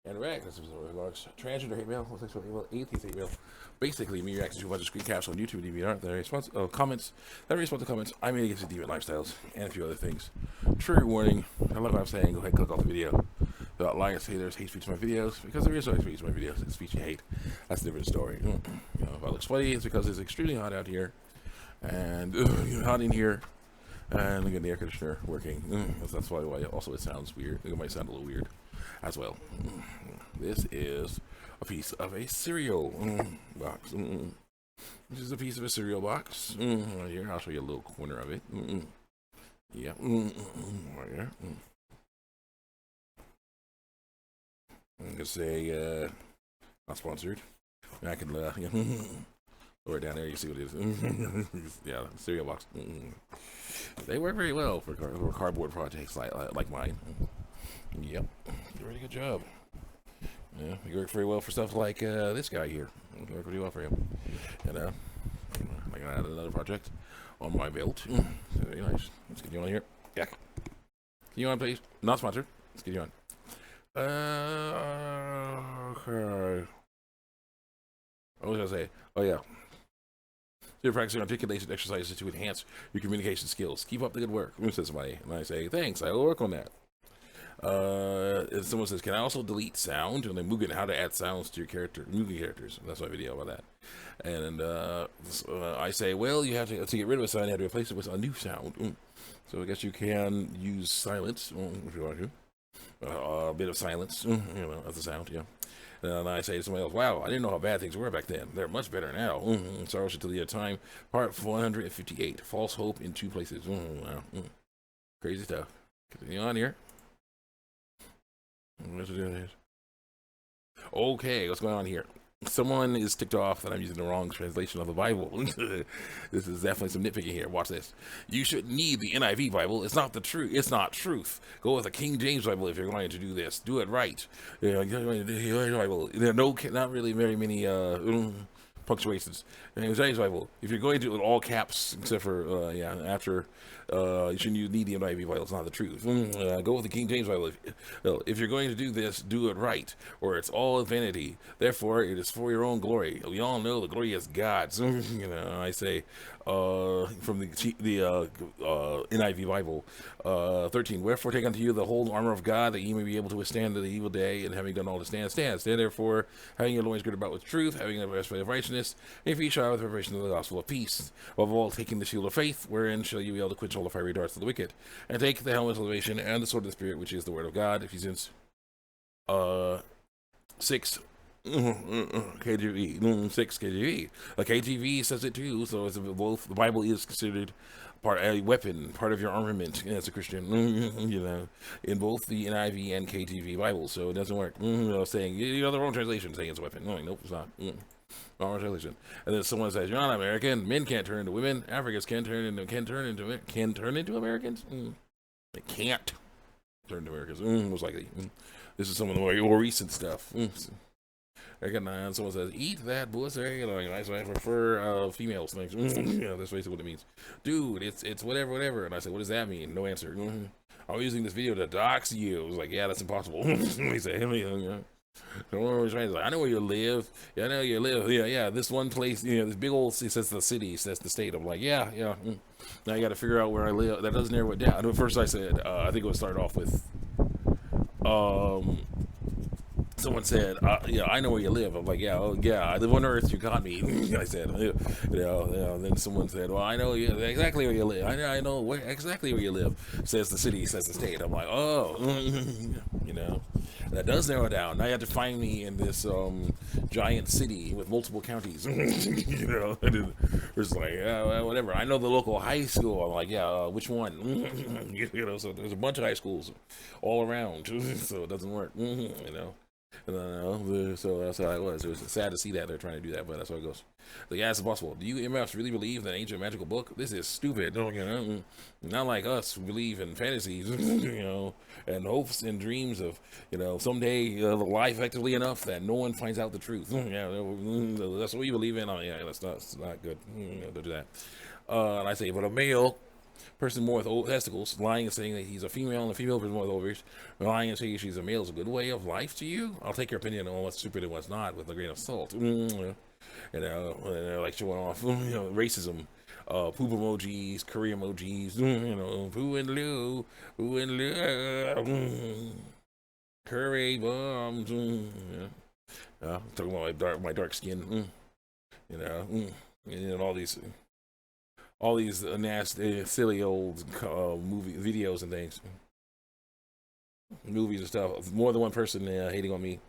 And react. This is transgender hate mail, homosexual email, atheist hate mail. Basically, me reacting to a bunch of screen caps on YouTube, DeviantArt, that response, comments, that respond to comments. I made against deviant lifestyles and a few other things. Trigger warning. I love what I'm saying. Go ahead and click off the video. Without lying, I say there's hate speech in my videos because there is no hate speech in my videos. It's speech you hate. That's a different story. You know, if I look sweaty, it's because it's extremely hot out here, and hot in here. And look at the air conditioner working. That's why also it sounds weird. It might sound a little weird as well. This is a piece of a cereal box. This is a piece of a cereal box. Right here, I'll show you a little corner of it. Yeah, right here. I'm gonna say not sponsored. I can lower it down there. You see what it is? Yeah, cereal box. They work very well for cardboard projects like mine. Yep, really good job. Yeah, you work very well for stuff like this guy here. It work pretty well for him. And I got another project on my belt. Very nice. Let's get you on here. Yeah. Can you on, please? Not sponsored. Let's get you on. Okay. What was I gonna say? Oh yeah. You're practicing articulation exercises to enhance your communication skills. Keep up the good work. Says somebody, and I say thanks. I will work on that. And someone says, can I also delete sound? And then Mugen, how to add sounds to your Mugen characters. That's my video about that. And I say, well, you have to get rid of a sound, you have to replace it with a new sound. So I guess you can use silence if you want to. A bit of silence, as a sound, yeah. And I say to somebody else, wow, I didn't know how bad things were back then. They're much better now. Sorrows until the end of time. Part 158. False hope in two places. Wow. Crazy stuff. Continue on here. Okay, what's going on here? Someone is ticked off that I'm using the wrong translation of the Bible. This is definitely some nitpicking here. Watch this. You shouldn't need the NIV Bible. It's not the truth. It's not truth. Go with the King James Bible if you're going to do this. Do it right. Bible. There are not really very many punctuations. And James Bible, if you're going to do it all caps, except for after you shouldn't need the NIV Bible. It's not the truth. Go with the King James Bible. If you're going to do this, do it right, or it's all vanity. Therefore, it is for your own glory. We all know the glory is God's. I say from the NIV Bible 13. Wherefore, take unto you the whole armor of God, that ye may be able to withstand the evil day, and having done all to stand. Stand therefore, having your loins girded about with truth, having the breastplate of righteousness, and your feet shod with the preparation of the gospel of peace. Above all, taking the shield of faith, wherein shall you be able to quench all the fiery darts of the wicked, and take the helmet of salvation and the sword of the Spirit, which is the word of God. Ephesians 6 KJV 6 KJV. KJV says it too, so it's both. The Bible is considered a weapon, part of your armament as a Christian, in both the NIV and KJV Bibles. So it doesn't work. Saying the wrong translation saying it's a weapon. Nope, it's not. Wrong translation. And then someone says, "You're not American. Men can't turn into women. Africans can turn into Americans. They can't turn into Americans. Most likely. This is some of the more recent stuff. Recognize. Someone says, "Eat that pussy." I prefer female snakes. That's basically what it means, dude. It's whatever. And I said, "What does that mean?" No answer. I'm using this video to dox you. I was like, "Yeah, that's impossible." He said, I know where you live. Yeah, I know you live. Yeah. This one place, this big old, it says the city, it says the state. I'm like, yeah. Now you got to figure out where I live. That doesn't narrow it down. At first I said, I think it would start off with, someone said, I know where you live. I'm like, yeah, I live on Earth. You got me. I said, Then someone said, well, I know exactly where you live. I know exactly where you live. Says the city, says the state. I'm like, oh, that does narrow it down. Now you have to find me in this giant city with multiple counties. And it's like, whatever. I know the local high school. I'm like, which one? So there's a bunch of high schools all around. So it doesn't work. So that's how it was. It was sad to see that they're trying to do that, but that's how it goes. So yeah, it's possible. Do you MFs really believe in an ancient magical book? This is stupid. Not like us who believe in fantasies, and hopes and dreams of, someday lie effectively enough that no one finds out the truth. That's what we believe in. That's not good. Don't do that. And I say, but a male person more with testicles lying and saying that he's a female and a female person more with ovaries, lying and saying she's a male is a good way of life to you? I'll take your opinion on what's stupid and what's not with a grain of salt. Like showing off, racism, poop emojis, curry emojis, poo and Lou, curry bombs, talking about my dark skin, and all these nasty, silly old movie videos and things, movies and stuff. More than one person hating on me.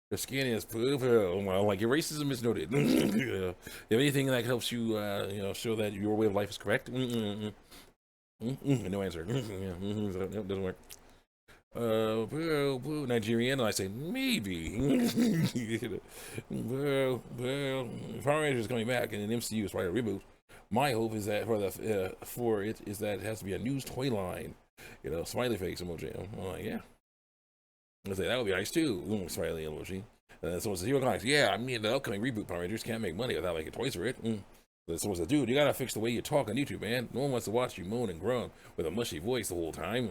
The skin is poop. Well, like your racism is noted. You have anything that helps you, show that your way of life is correct? No answer. Doesn't work. Nigerian, and I say maybe. Power Rangers is coming back, and an MCU is probably a reboot. My hope is that for it is that it has to be a news toy line, smiley face emoji. I'm like, yeah. I say that would be nice too. Smiley emoji. Someone says, "Hero Comics, yeah, I mean the upcoming reboot Power Rangers can't make money without making toys for it." Someone says, "Dude, you gotta fix the way you talk on YouTube, man. No one wants to watch you moan and groan with a mushy voice the whole time."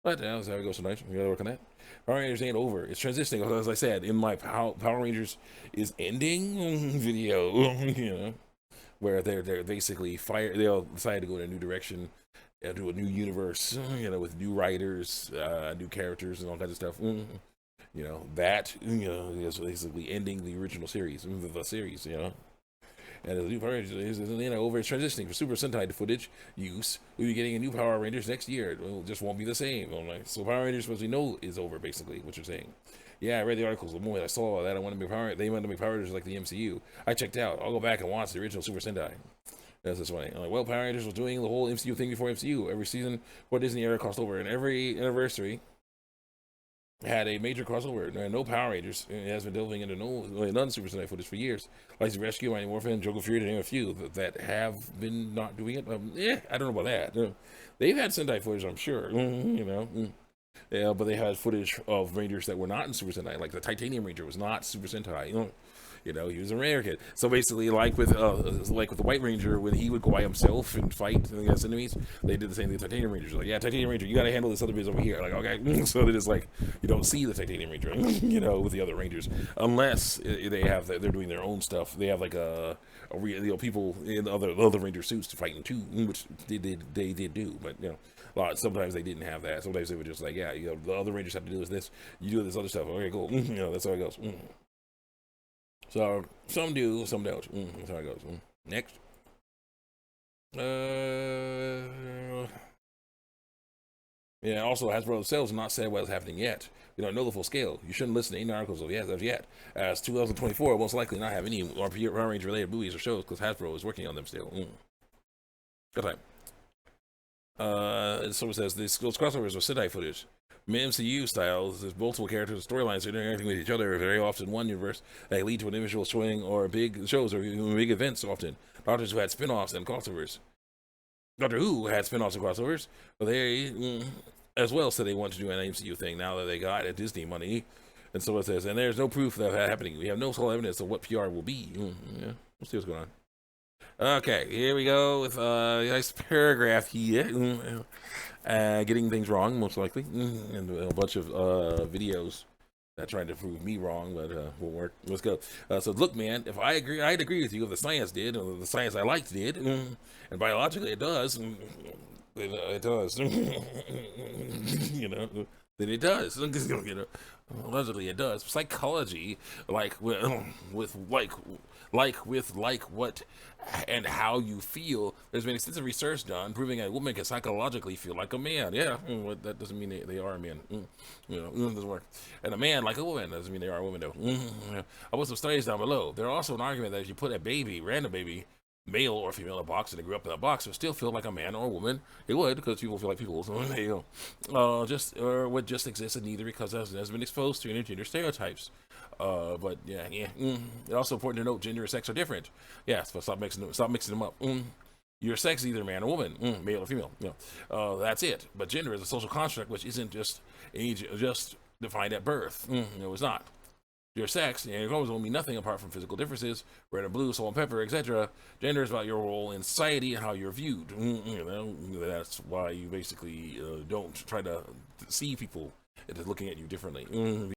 But that's how it goes sometimes. You gotta work on that. Power Rangers ain't over. It's transitioning. As I said, in my Power Rangers is ending video, where they're basically they'll decide to go in a new direction, to a new universe, with new writers, new characters, and all kinds of stuff. That is basically ending the original series, the series. And the new Power Rangers is over. It's transitioning for Super Sentai footage use. We'll be getting a new Power Rangers next year. It just won't be the same. So Power Rangers, as we know, is over. Basically, what you're saying. Yeah, I read the articles. The moment I saw that, they wanted to make Power Rangers like the MCU. I checked out. I'll go back and watch the original Super Sentai. That's just funny. I'm like, well, Power Rangers was doing the whole MCU thing before MCU. Every season, what Disney era crossed over, and every anniversary had a major crossover. No Power Rangers. It has been delving into none Super Sentai footage for years. Like the Rescue, Mighty Morphin, Joker Fury, to name a few that have been not doing it. I don't know about that. They've had Sentai footage, I'm sure. Yeah, but they had footage of Rangers that were not in Super Sentai. Like the Titanium Ranger was not Super Sentai. He was a rare kid. So basically, like with the White Ranger, when he would go by himself and fight against enemies, they did the same thing with Titanium Rangers. Like, yeah, Titanium Ranger, you got to handle this other biz over here. Like, okay. So they just you don't see the Titanium Ranger, with the other Rangers, unless they're doing their own stuff. They have people in other Ranger suits to fight in too, which they did do. But sometimes they didn't have that. Sometimes they were just the other Rangers have to do this. You do this other stuff. Okay, cool. That's how it goes. So some do, some don't. That's how it goes. Next. Yeah, also Hasbro themselves have not said what is happening yet. We don't know the full scale. You shouldn't listen to any articles of as yet. As 2024 will most likely not have any Power Ranger related movies or shows because Hasbro is working on them still. Good time. Someone says those crossovers are Sentai footage. MCU style, there's multiple characters, storylines are interacting with each other very often in one universe that lead to an individual showing or big shows or big events often. Doctors Who had spin-offs and crossovers. Doctor Who had spin-offs and crossovers, but they as well said they want to do an MCU thing now that they got a Disney money. And so it says, and there's no proof of that happening. We have no solid evidence of what PR will be. Yeah, we'll see what's going on. Okay, here we go with a nice paragraph here. Getting things wrong, most likely, and a bunch of videos that tried to prove me wrong, but won't work. Let's go. So look, man, if I agree, I'd agree with you if the science did, or the science I liked did, and biologically it does. It does. Then it does. Allegedly it does. Psychology, with what and how you feel. There's been extensive research done proving a woman can psychologically feel like a man. Yeah, that doesn't mean they are a man. It doesn't work. And a man like a woman doesn't mean they are a woman though. I put some studies down below. There are also an argument that if you put a random baby, male or female, in a box and they grew up in a box, would still feel like a man or a woman. It would, because people feel like people. So there you go. Would just exist in neither because it has been exposed to intergender stereotypes. But yeah. It's also important to note gender and sex are different. Yeah, so stop mixing them up. Your sex is either man or woman, male or female. That's it. But gender is a social construct which isn't just age, just defined at birth. No, it's not. Your sex and your chromosome mean nothing apart from physical differences, red and blue, salt and pepper, etc. Gender is about your role in society and how you're viewed. That's why you basically don't try to see people into looking at you differently.